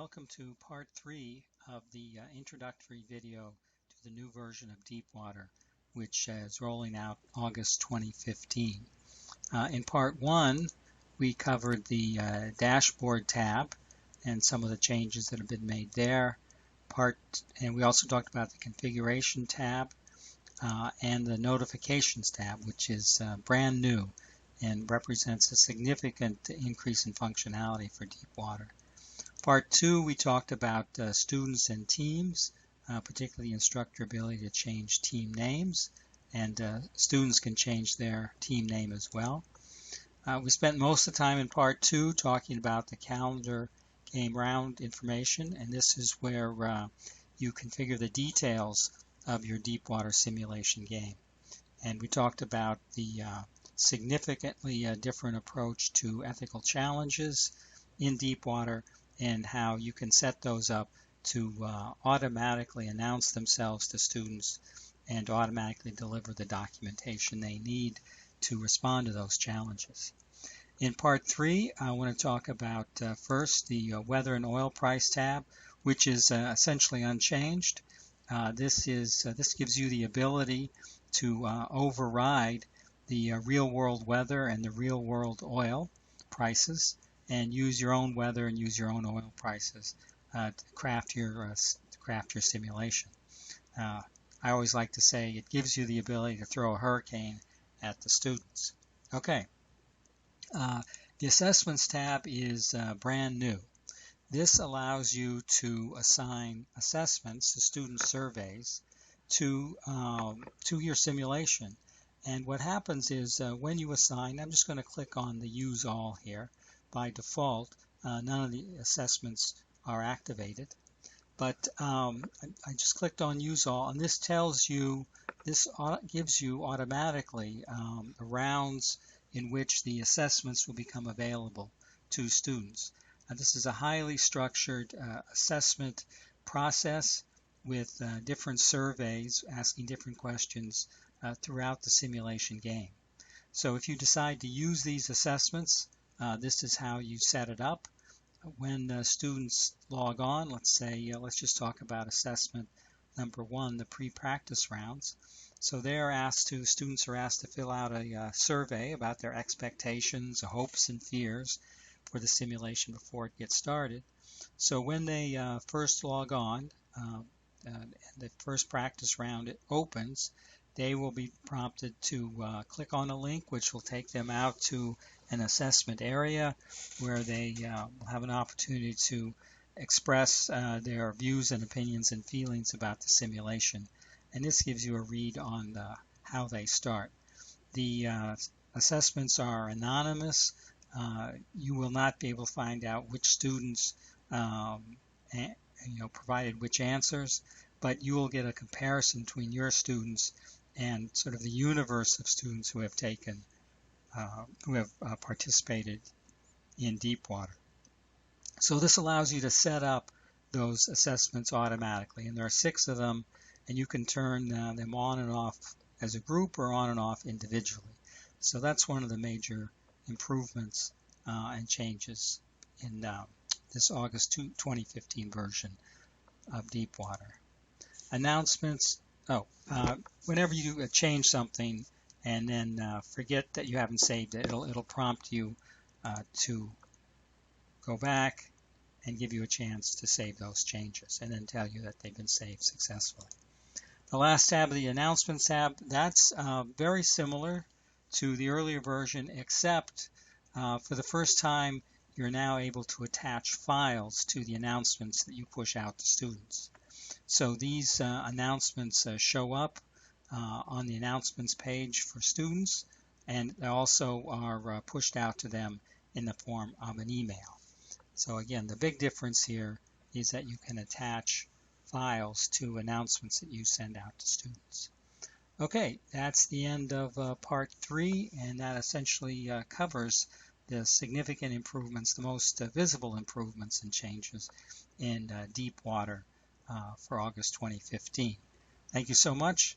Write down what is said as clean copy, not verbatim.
Welcome to part 3 of the introductory video to the new version of Deepwater, which is rolling out August 2015. In part 1, we covered the dashboard tab and some of the changes that have been made there. And we also talked about the configuration tab and the notifications tab, which is brand new and represents a significant increase in functionality for Deepwater. Part 2, we talked about students and teams, particularly instructor ability to change team names, and students can change their team name as well. We spent most of the time in Part 2 talking about the calendar game round information, and this is where you configure the details of your Deepwater simulation game. And we talked about the significantly different approach to ethical challenges in Deepwater and how you can set those up to automatically announce themselves to students and automatically deliver the documentation they need to respond to those challenges. In part 3, I want to talk about first the weather and oil price tab, which is essentially unchanged. This gives you the ability to override the real-world weather and the real-world oil prices, and use your own weather and use your own oil prices to craft your simulation. I always like to say it gives you the ability to throw a hurricane at the students. Okay, the assessments tab is brand new. This allows you to assign assessments to student surveys to your simulation. And what happens is when you assign, I'm just going to click on the Use All here. By default, none of the assessments are activated, but I just clicked on Use All, and this tells you, this gives you automatically the rounds in which the assessments will become available to students. This is a highly structured assessment process with different surveys asking different questions throughout the simulation game. So if you decide to use these assessments, this is how you set it up. When students log on, let's just talk about assessment number 1, the pre-practice rounds. So students are asked to fill out a survey about their expectations, hopes, and fears for the simulation before it gets started. So when they first log on, the first practice round opens, they will be prompted to click on a link which will take them out to an assessment area where they will have an opportunity to express their views and opinions and feelings about the simulation. And this gives you a read on how they start. The assessments are anonymous. You will not be able to find out which students provided which answers, but you will get a comparison between your students and sort of the universe of students who have participated in Deepwater. So this allows you to set up those assessments automatically, and there are 6 of them, and you can turn them on and off as a group or on and off individually. So that's one of the major improvements and changes in this August 2015 version of Deepwater. Announcements. Whenever you change something and then forget that you haven't saved it, it'll prompt you to go back and give you a chance to save those changes and then tell you that they've been saved successfully. The last tab, the announcements tab, that's very similar to the earlier version, except for the first time you're now able to attach files to the announcements that you push out to students. So these announcements show up on the announcements page for students, and they also are pushed out to them in the form of an email. So again, the big difference here is that you can attach files to announcements that you send out to students. Okay, that's the end of part 3, and that essentially covers the significant improvements, the most visible improvements and changes in Deepwater for August 2015. Thank you so much.